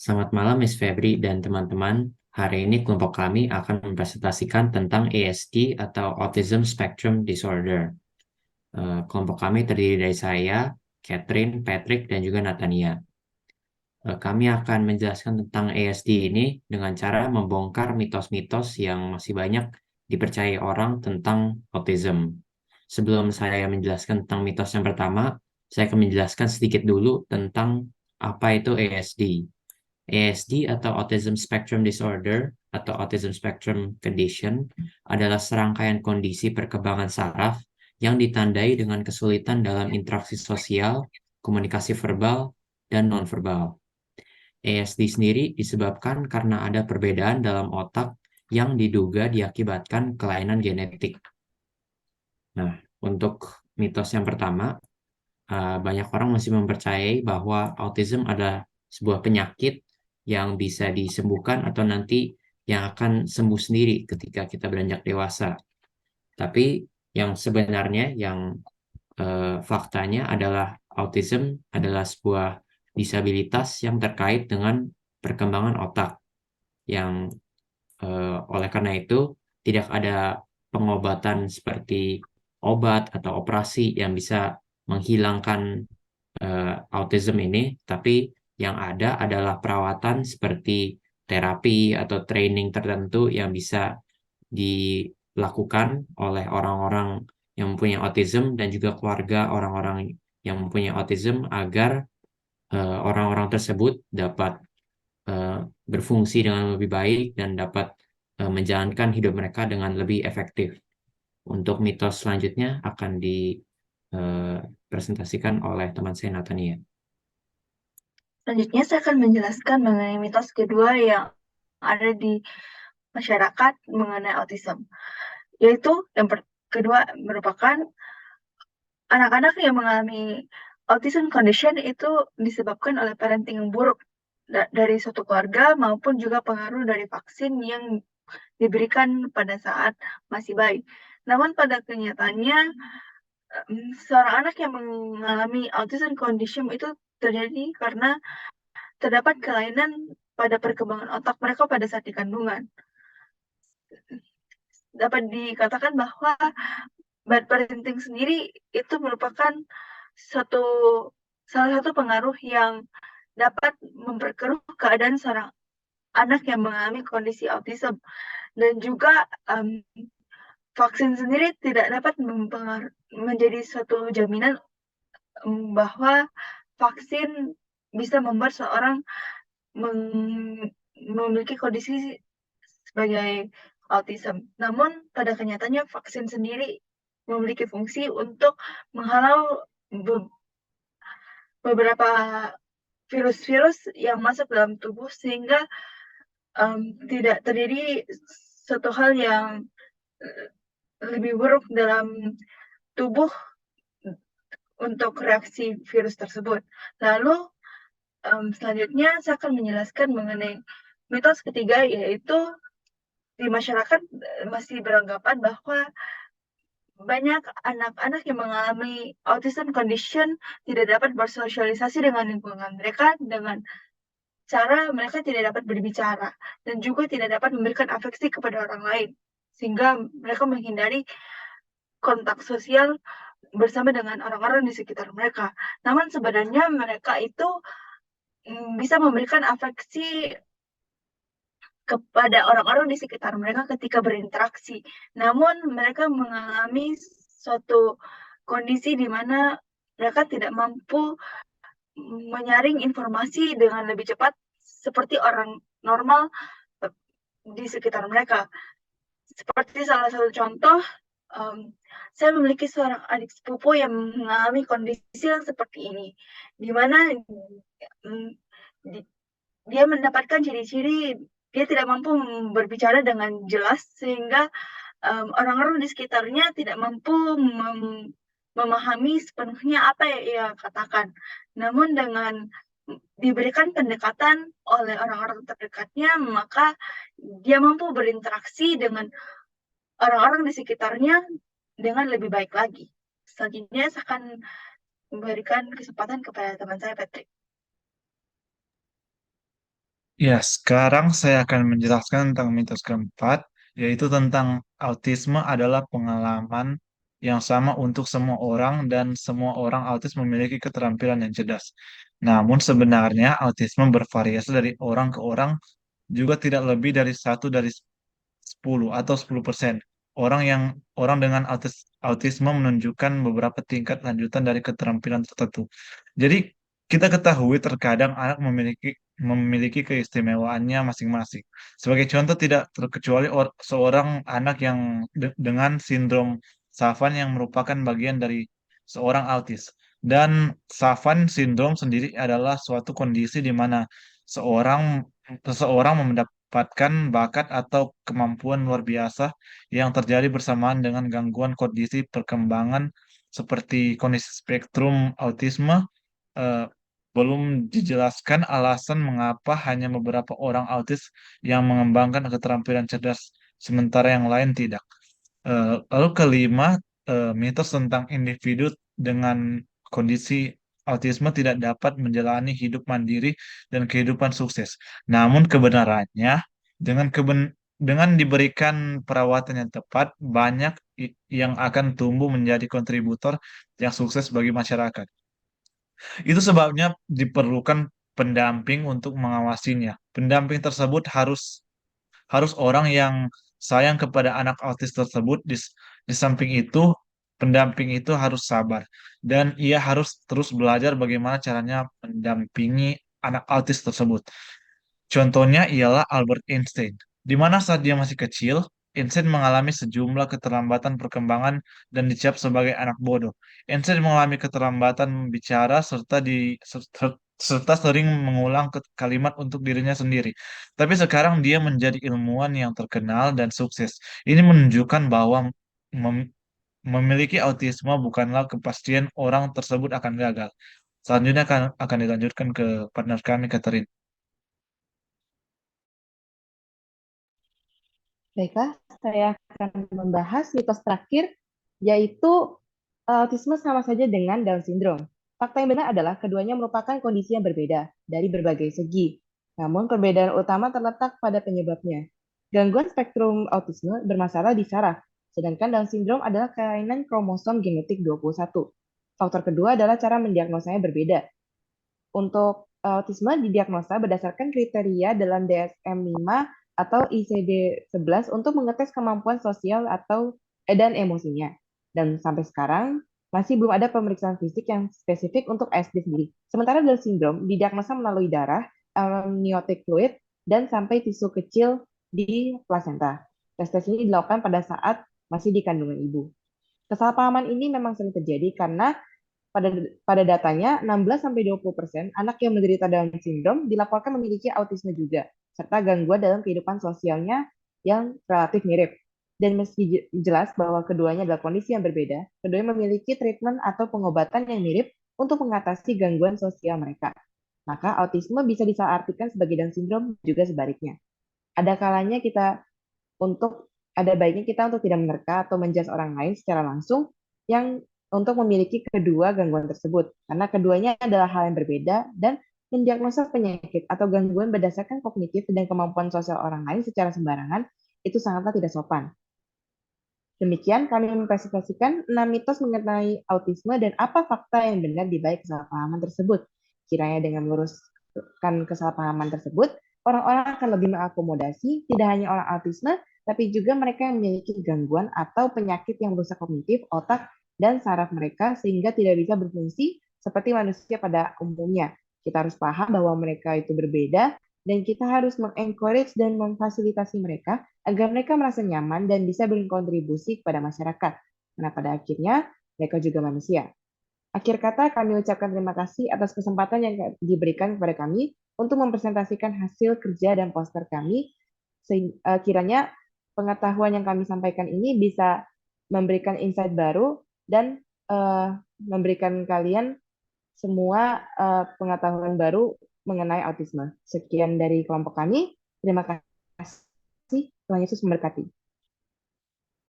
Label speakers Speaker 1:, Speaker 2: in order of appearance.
Speaker 1: Selamat malam, Miss Febri dan teman-teman. Hari ini kelompok kami akan mempresentasikan tentang ASD atau Autism Spectrum Disorder. Kelompok kami terdiri dari saya, Catherine, Patrick, dan juga Natania. Kami akan menjelaskan tentang ASD ini dengan cara membongkar mitos-mitos yang masih banyak dipercayai orang tentang autism. Sebelum saya menjelaskan tentang mitos yang pertama, saya akan menjelaskan sedikit dulu tentang apa itu ASD. ASD atau Autism Spectrum Disorder atau Autism Spectrum Condition adalah serangkaian kondisi perkembangan saraf yang ditandai dengan kesulitan dalam interaksi sosial, komunikasi verbal, dan nonverbal. ASD sendiri disebabkan karena ada perbedaan dalam otak yang diduga diakibatkan kelainan genetik. Nah, untuk mitos yang pertama, banyak orang masih mempercayai bahwa autism adalah sebuah penyakit yang bisa disembuhkan atau nanti yang akan sembuh sendiri ketika kita beranjak dewasa. Tapi yang sebenarnya, yang faktanya adalah autism adalah sebuah disabilitas yang terkait dengan perkembangan otak yang oleh karena itu tidak ada pengobatan seperti obat atau operasi yang bisa menghilangkan autism ini, tapi yang ada adalah perawatan seperti terapi atau training tertentu yang bisa dilakukan oleh orang-orang yang mempunyai autism dan juga keluarga orang-orang yang mempunyai autism agar orang-orang tersebut dapat eh, berfungsi dengan lebih baik dan dapat menjalankan hidup mereka dengan lebih efektif. Untuk mitos selanjutnya akan dipresentasikan oleh teman saya Natania.
Speaker 2: Selanjutnya saya akan menjelaskan mengenai mitos kedua yang ada di masyarakat mengenai autism, yaitu kedua merupakan anak-anak yang mengalami autism condition itu disebabkan oleh parenting yang buruk dari suatu keluarga maupun juga pengaruh dari vaksin yang diberikan pada saat masih bayi. Namun pada kenyataannya, seorang anak yang mengalami autism condition itu terjadi karena terdapat kelainan pada perkembangan otak mereka pada saat di kandungan. Dapat dikatakan bahwa bad parenting sendiri itu merupakan satu salah satu pengaruh yang dapat memperkeruh keadaan seorang anak yang mengalami kondisi autism, dan juga vaksin sendiri tidak dapat menjadi suatu jaminan bahwa vaksin bisa membuat seorang memiliki kondisi sebagai autism. Namun pada kenyataannya vaksin sendiri memiliki fungsi untuk menghalau beberapa virus-virus yang masuk dalam tubuh sehingga tidak terjadi suatu hal yang lebih buruk dalam tubuh untuk reaksi virus tersebut. Lalu selanjutnya saya akan menjelaskan mengenai mitos ketiga, yaitu di masyarakat masih beranggapan bahwa banyak anak-anak yang mengalami autism condition tidak dapat bersosialisasi dengan lingkungan mereka dengan cara mereka tidak dapat berbicara dan juga tidak dapat memberikan afeksi kepada orang lain, sehingga mereka menghindari kontak sosial bersama dengan orang-orang di sekitar mereka. Namun sebenarnya mereka itu bisa memberikan afeksi kepada orang-orang di sekitar mereka ketika berinteraksi. Namun mereka mengalami suatu kondisi di mana mereka tidak mampu menyaring informasi dengan lebih cepat seperti orang normal di sekitar mereka. Seperti salah satu contoh, um, saya memiliki seorang adik sepupu yang mengalami kondisi yang seperti ini, di mana um, dia mendapatkan ciri-ciri dia tidak mampu berbicara dengan jelas sehingga orang-orang di sekitarnya tidak mampu memahami sepenuhnya apa yang ia katakan. Namun dengan diberikan pendekatan oleh orang-orang terdekatnya, maka dia mampu berinteraksi dengan orang-orang di sekitarnya dengan lebih baik lagi. Selanjutnya saya akan memberikan kesempatan kepada teman saya, Patrick.
Speaker 3: Ya, sekarang saya akan menjelaskan tentang mitos keempat, yaitu tentang autisme adalah pengalaman yang sama untuk semua orang dan semua orang autis memiliki keterampilan yang cerdas. Namun sebenarnya autisme bervariasi dari orang ke orang, juga tidak lebih dari 1 dari 10 atau 10%. Orang dengan autisme menunjukkan beberapa tingkat lanjutan dari keterampilan tertentu. Jadi kita ketahui terkadang anak memiliki keistimewaannya masing-masing. Sebagai contoh tidak terkecuali seorang anak yang dengan sindrom Savant yang merupakan bagian dari seorang autis. Dan Savant syndrome sendiri adalah suatu kondisi di mana seorang seseorang mendapatkan bakat atau kemampuan luar biasa yang terjadi bersamaan dengan gangguan kondisi perkembangan seperti kondisi spektrum autisme. eh, Belum dijelaskan alasan mengapa hanya beberapa orang autis yang mengembangkan keterampilan cerdas, sementara yang lain tidak. Lalu kelima, mitos tentang individu dengan kondisi autisme tidak dapat menjalani hidup mandiri dan kehidupan sukses. Namun kebenarannya, dengan diberikan perawatan yang tepat, banyak yang akan tumbuh menjadi kontributor yang sukses bagi masyarakat. Itu sebabnya diperlukan pendamping untuk mengawasinya. Pendamping tersebut harus orang yang sayang kepada anak autis tersebut. Di samping itu, pendamping itu harus sabar dan ia harus terus belajar bagaimana caranya mendampingi anak autis tersebut. Contohnya ialah Albert Einstein, di mana saat dia masih kecil, Einstein mengalami sejumlah keterlambatan perkembangan dan dicap sebagai anak bodoh. Einstein mengalami keterlambatan bicara serta sering mengulang kalimat untuk dirinya sendiri. Tapi sekarang dia menjadi ilmuwan yang terkenal dan sukses. Ini menunjukkan bahwa mem- memiliki autisme bukanlah kepastian orang tersebut akan gagal. Selanjutnya akan dilanjutkan ke partner kami, Catherine.
Speaker 4: Baiklah, saya akan membahas mitos terakhir, yaitu autisme sama saja dengan Down syndrome. Fakta yang benar adalah keduanya merupakan kondisi yang berbeda dari berbagai segi. Namun perbedaan utama terletak pada penyebabnya. Gangguan spektrum autisme bermasalah di saraf, sedangkan Down syndrome adalah kelainan kromosom genetik 21. Faktor kedua adalah cara mendiagnosanya berbeda. Untuk autisme didiagnosa berdasarkan kriteria dalam DSM-5 atau ICD-11 untuk mengetes kemampuan sosial dan emosinya. Dan sampai sekarang masih belum ada pemeriksaan fisik yang spesifik untuk ASD sendiri. Sementara Down syndrome didiagnosa melalui darah, amniotic fluid, dan sampai tisu kecil di plasenta. Tes-tes ini dilakukan pada saat masih di kandungan ibu. Kesalahpahaman ini memang sering terjadi karena pada pada datanya 16-20% anak yang menderita Down syndrome dilaporkan memiliki autisme juga, serta gangguan dalam kehidupan sosialnya yang relatif mirip. Dan meski jelas bahwa keduanya adalah kondisi yang berbeda, keduanya memiliki treatment atau pengobatan yang mirip untuk mengatasi gangguan sosial mereka. Maka autisme bisa disalahartikan sebagai Down syndrome juga sebaliknya. Ada kalanya ada baiknya kita untuk tidak menerka atau menjudge orang lain secara langsung yang untuk memiliki kedua gangguan tersebut, karena keduanya adalah hal yang berbeda dan mendiagnosa penyakit atau gangguan berdasarkan kognitif dan kemampuan sosial orang lain secara sembarangan itu sangatlah tidak sopan. Demikian kami mempresentasikan 6 mitos mengenai autisme dan apa fakta yang benar di balik kesalahpahaman tersebut. Kiranya dengan meluruskan kesalahpahaman tersebut, orang-orang akan lebih mengakomodasi tidak hanya orang autisme, tapi juga mereka yang memiliki gangguan atau penyakit yang merusak kognitif, otak, dan saraf mereka sehingga tidak bisa berfungsi seperti manusia pada umumnya. Kita harus paham bahwa mereka itu berbeda dan kita harus mengencourage dan memfasilitasi mereka agar mereka merasa nyaman dan bisa berkontribusi kepada masyarakat. Karena pada akhirnya mereka juga manusia. Akhir kata kami ucapkan terima kasih atas kesempatan yang diberikan kepada kami untuk mempresentasikan hasil kerja dan poster kami. Kiranya pengetahuan yang kami sampaikan ini bisa memberikan insight baru dan memberikan kalian semua pengetahuan baru mengenai autisme. Sekian dari kelompok kami. Terima kasih. Tuhan Yesus memberkati.